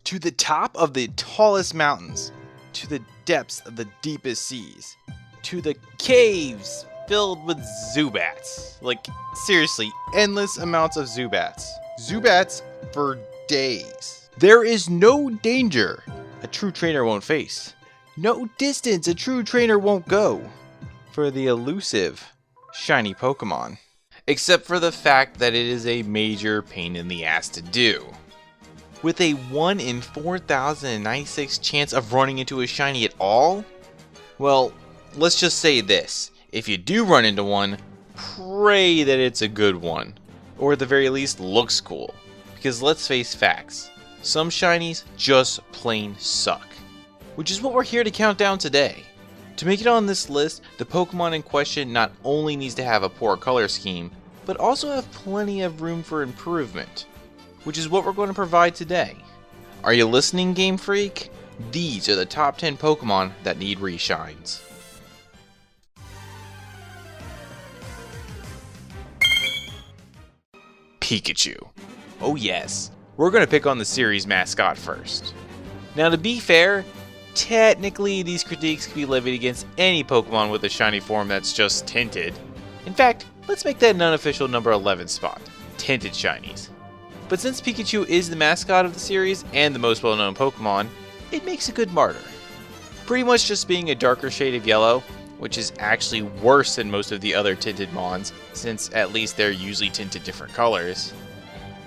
To the top of the tallest mountains, to the depths of the deepest seas, to the caves filled with Zubats. Like, seriously, endless amounts of Zubats. Zubats for days. There is no danger a true trainer won't face. No distance a true trainer won't go for the elusive, shiny Pokemon. Except for the fact that it is a major pain in the ass to do. With a 1 in 4,096 chance of running into a shiny at all? Well, let's just say this. If you do run into one, pray that it's a good one. Or at the very least, looks cool. Because let's face facts. Some shinies just plain suck. Which is what we're here to count down today. To make it on this list, the Pokemon in question not only needs to have a poor color scheme, but also have plenty of room for improvement. Which is what we're going to provide today. Are you listening, Game Freak? These are the top 10 Pokemon that need reshines. Pikachu. Oh yes, we're going to pick on the series mascot first. Now to be fair, technically these critiques can be levied against any Pokemon with a shiny form that's just tinted. In fact, let's make that an unofficial number 11 spot, tinted shinies. But since Pikachu is the mascot of the series and the most well-known Pokemon, it makes a good martyr. Pretty much just being a darker shade of yellow, which is actually worse than most of the other tinted mons, since at least they're usually tinted different colors.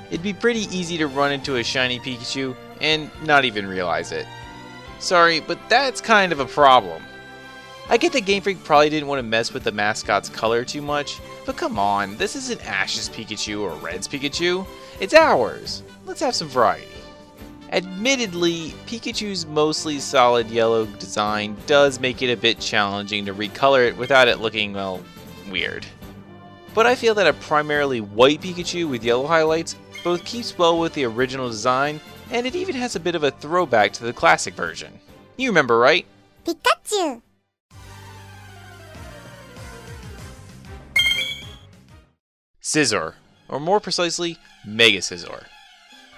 It'd be pretty easy to run into a shiny Pikachu and not even realize it. Sorry, but that's kind of a problem. I get that Game Freak probably didn't want to mess with the mascot's color too much, but come on, this isn't Ash's Pikachu or Red's Pikachu. It's ours. Let's have some variety. Admittedly, Pikachu's mostly solid yellow design does make it a bit challenging to recolor it without it looking, well, weird. But I feel that a primarily white Pikachu with yellow highlights both keeps well with the original design, and it even has a bit of a throwback to the classic version. You remember, right? Pikachu! Scizor, or more precisely, Mega Scizor.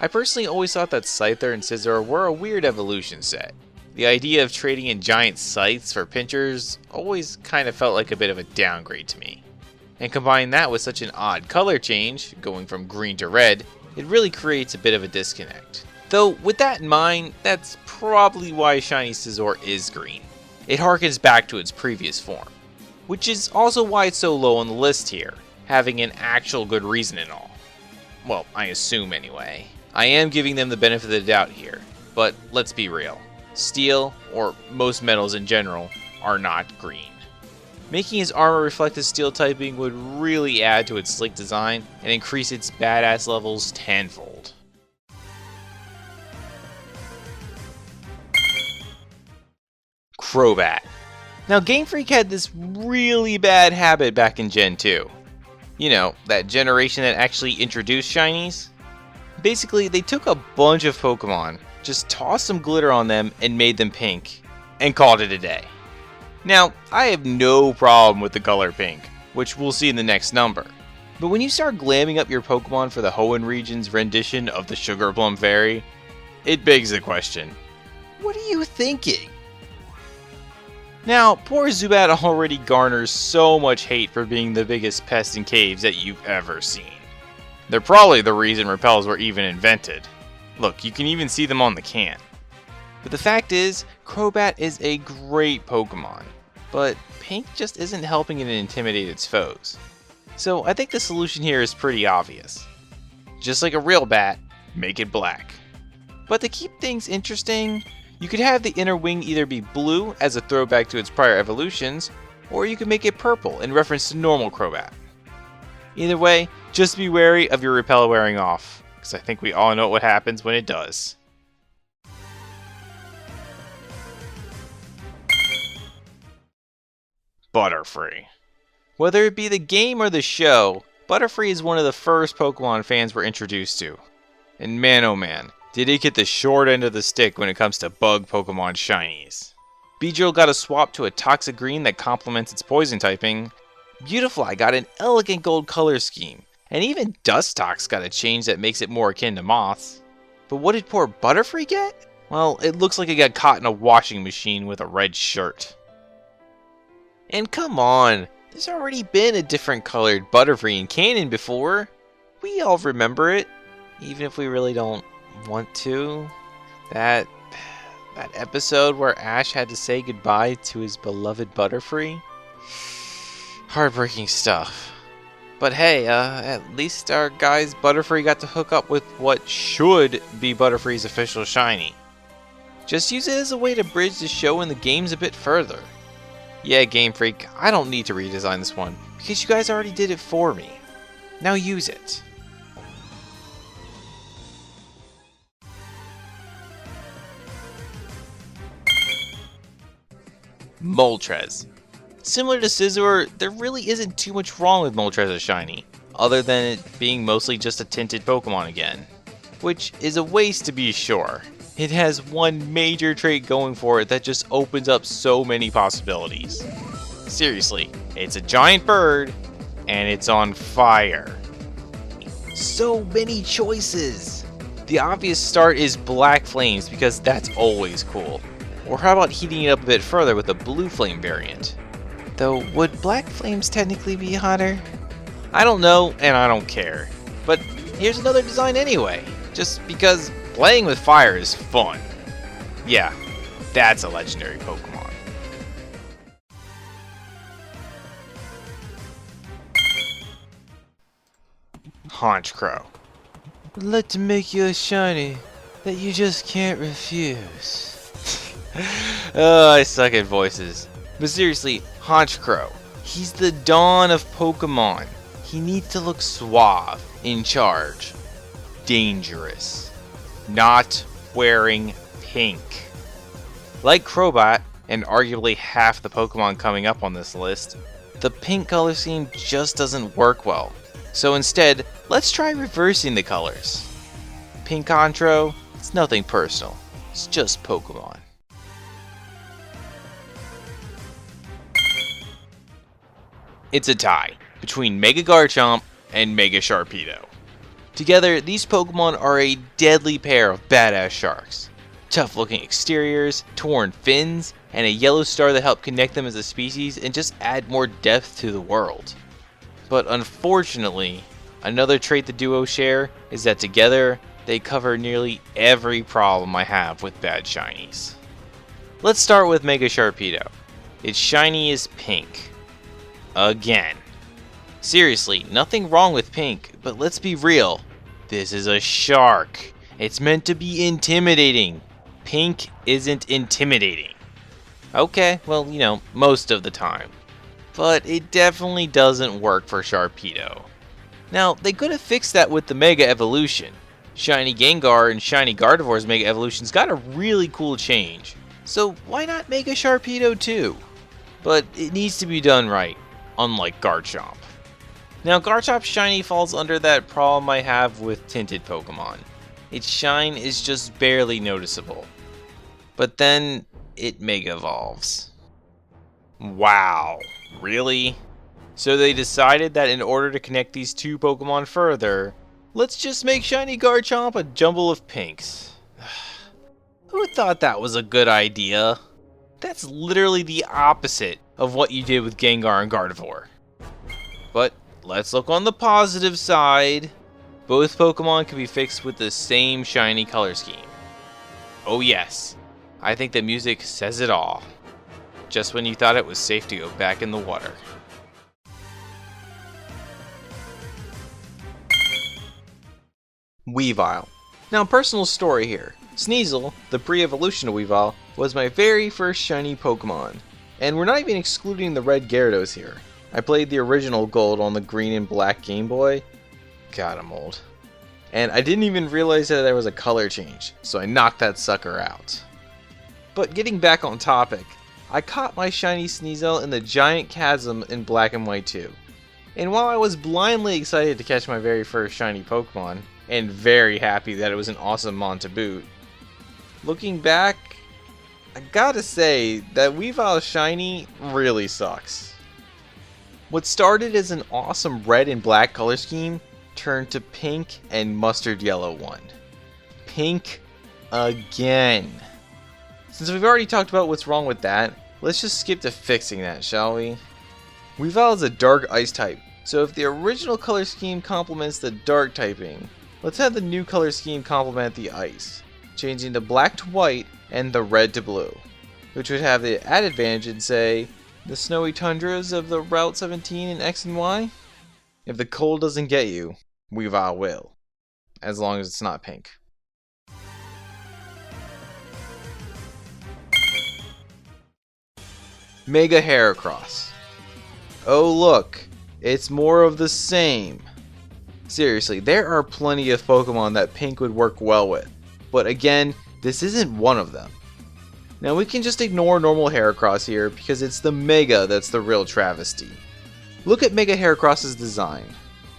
I personally always thought that Scyther and Scizor were a weird evolution set. The idea of trading in giant scythes for pinchers always kind of felt like a bit of a downgrade to me. And combine that with such an odd color change, going from green to red, it really creates a bit of a disconnect. Though, with that in mind, that's probably why Shiny Scizor is green. It harkens back to its previous form. Which is also why it's so low on the list here, having an actual good reason and all. Well, I assume anyway. I am giving them the benefit of the doubt here, but let's be real. Steel, or most metals in general, are not green. Making his armor reflect his steel typing would really add to its slick design and increase its badass levels tenfold. Crobat. Now Game Freak had this really bad habit back in Gen 2. You know, that generation that actually introduced shinies? Basically, they took a bunch of Pokemon, just tossed some glitter on them and made them pink, and called it a day. Now, I have no problem with the color pink, which we'll see in the next number. But when you start glamming up your Pokemon for the Hoenn region's rendition of the Sugar Plum Fairy, it begs the question, what are you thinking? Now, poor Zubat already garners so much hate for being the biggest pest in caves that you've ever seen. They're probably the reason repels were even invented. Look, you can even see them on the can. But the fact is, Crobat is a great Pokemon, but pink just isn't helping it intimidate its foes. So I think the solution here is pretty obvious. Just like a real bat, make it black. But to keep things interesting, you could have the inner wing either be blue as a throwback to its prior evolutions, or you could make it purple in reference to normal Crobat. Either way, just be wary of your repel wearing off, because I think we all know what happens when it does. Butterfree. Whether it be the game or the show, Butterfree is one of the first Pokemon fans were introduced to. And man oh man, did it get the short end of the stick when it comes to bug Pokemon shinies. Beetle got a swap to a toxic green that complements its poison typing, Beautifly got an elegant gold color scheme, and even Dustox got a change that makes it more akin to moths. But what did poor Butterfree get? Well, it looks like it got caught in a washing machine with a red shirt. And come on, there's already been a different colored Butterfree in canon before. We all remember it, even if we really don't want to. That episode where Ash had to say goodbye to his beloved Butterfree. Heartbreaking stuff. But hey, at least our guy's Butterfree got to hook up with what should be Butterfree's official shiny. Just use it as a way to bridge the show and the games a bit further. Yeah, Game Freak, I don't need to redesign this one, because you guys already did it for me. Now use it. Moltres. Similar to Scizor, there really isn't too much wrong with Moltres as shiny, other than it being mostly just a tinted Pokemon again. Which is a waste to be sure. It has one major trait going for it that just opens up so many possibilities. Seriously, it's a giant bird, and it's on fire. So many choices! The obvious start is Black Flames, because that's always cool. Or how about heating it up a bit further with a Blue Flame variant? Though, would Black Flames technically be hotter? I don't know, and I don't care. But here's another design anyway, just because playing with fire is fun. Yeah, that's a legendary Pokemon. Haunch Crow. I'd like to make you a shiny that you just can't refuse. Oh, I suck at voices. But seriously, Haunch Crow. He's the dawn of Pokemon. He needs to look suave, in charge, dangerous, not wearing pink. Like Crobat, and arguably half the Pokemon coming up on this list, the pink color scheme just doesn't work well. So instead, let's try reversing the colors. Pink Contro, it's nothing personal, it's just Pokemon. It's a tie between Mega Garchomp and Mega Sharpedo. Together, these Pokemon are a deadly pair of badass sharks. Tough looking exteriors, torn fins, and a yellow star that help connect them as a species and just add more depth to the world. But unfortunately, another trait the duo share is that together, they cover nearly every problem I have with bad shinies. Let's start with Mega Sharpedo. Its shiny is pink. Again. Seriously, nothing wrong with pink, but let's be real. This is a shark. It's meant to be intimidating. Pink isn't intimidating. Okay, well, you know, most of the time. But it definitely doesn't work for Sharpedo. Now, they could have fixed that with the Mega Evolution. Shiny Gengar and Shiny Gardevoir's Mega Evolutions got a really cool change. So why not Mega Sharpedo too? But it needs to be done right, unlike Garchomp. Now, Garchomp's shiny falls under that problem I have with tinted Pokemon. Its shine is just barely noticeable. But then, it Mega Evolves. Wow, really? So they decided that in order to connect these two Pokemon further, let's just make Shiny Garchomp a jumble of pinks. Who thought that was a good idea? That's literally the opposite of what you did with Gengar and Gardevoir. But let's look on the positive side. Both Pokemon can be fixed with the same shiny color scheme. Oh yes, I think the music says it all. Just when you thought it was safe to go back in the water. Weavile. Now, personal story here. Sneasel, the pre-evolution of Weavile, was my very first shiny Pokemon. And we're not even excluding the red Gyarados here. I played the original Gold on the green and black Game Boy. God, I'm old. And I didn't even realize that there was a color change, so I knocked that sucker out. But getting back on topic, I caught my shiny Sneasel in the giant chasm in Black and White 2. And while I was blindly excited to catch my very first shiny Pokemon, and very happy that it was an awesome Mon to boot, looking back, I gotta say that Weavile's shiny really sucks. What started as an awesome red and black color scheme turned to pink and mustard yellow one. pink again. Since we've already talked about what's wrong with that, let's just skip to fixing that, shall we? Weavile is a dark ice type, so if the original color scheme complements the dark typing, let's have the new color scheme complement the ice, changing the black to white and the red to blue, which would have the added advantage in, say, the snowy tundras of the Route 17 in X and Y. If the cold doesn't get you, Weavile will, as long as it's not pink. Mega Heracross. Oh look, it's more of the same. Seriously, there are plenty of Pokemon that pink would work well with, but again, this isn't one of them. Now we can just ignore normal Heracross here because it's the Mega that's the real travesty. Look at Mega Heracross's design.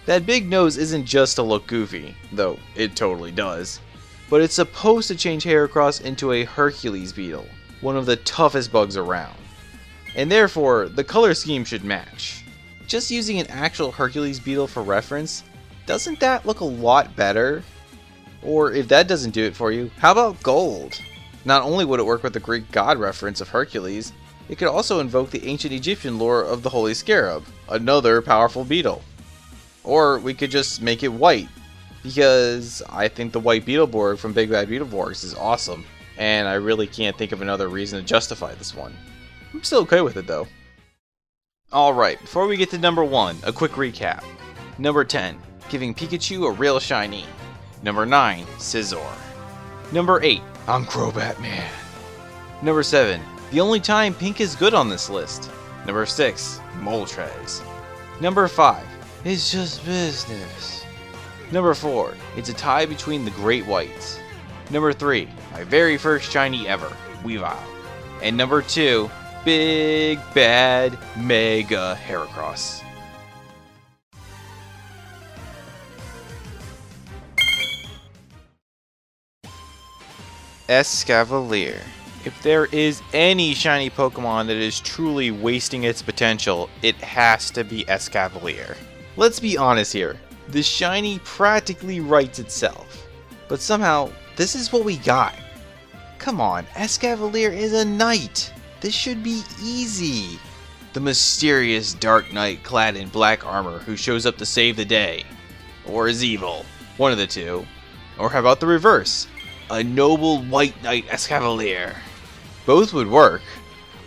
That big nose isn't just to look goofy, though it totally does, but it's supposed to change Heracross into a Hercules beetle, one of the toughest bugs around. And therefore, the color scheme should match. Just using an actual Hercules beetle for reference, doesn't that look a lot better? Or if that doesn't do it for you, how about gold? Not only would it work with the Greek god reference of Hercules, it could also invoke the ancient Egyptian lore of the Holy Scarab, another powerful beetle. Or we could just make it white, because I think the white Beetleborg from Big Bad Beetleborgs is awesome, and I really can't think of another reason to justify this one. I'm still okay with it though. Alright, before we get to number 1, a quick recap. Number 10, giving Pikachu a real shiny. Number 9, Scizor. Number 8, I'm Crobat Man. Number 7, the only time pink is good on this list. Number 6, Moltres. Number 5, it's just business. Number 4, it's a tie between the Great Whites. Number 3, my very first shiny ever, Weavile. And number 2, Big Bad Mega Heracross. Cavalier. If there is any shiny Pokemon that is truly wasting its potential, it has to be Cavalier. Let's be honest here, the shiny practically writes itself. But somehow, this is what we got. Come on, Cavalier is a knight. This should be easy. The mysterious Dark Knight clad in black armor who shows up to save the day. Or is evil. One of the two. Or how about the reverse? A noble white knight Cavalier. Both would work.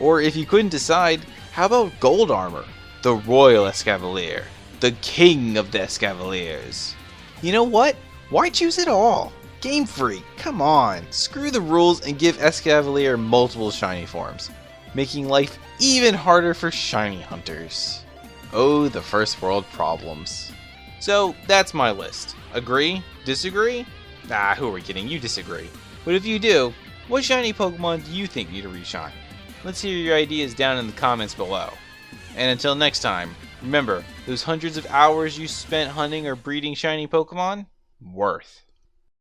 Or if you couldn't decide, how about gold armor? The royal Cavalier. The king of the Cavaliers. You know what? Why choose it all? Game Freak, come on. Screw the rules and give Cavalier multiple shiny forms, making life even harder for shiny hunters. Oh, the first world problems. So, that's my list. Agree? Disagree? Ah, who are we kidding? You disagree. But if you do, what shiny Pokemon do you think need a reshine? Let's hear your ideas down in the comments below. And until next time, remember, those hundreds of hours you spent hunting or breeding shiny Pokemon? Worth.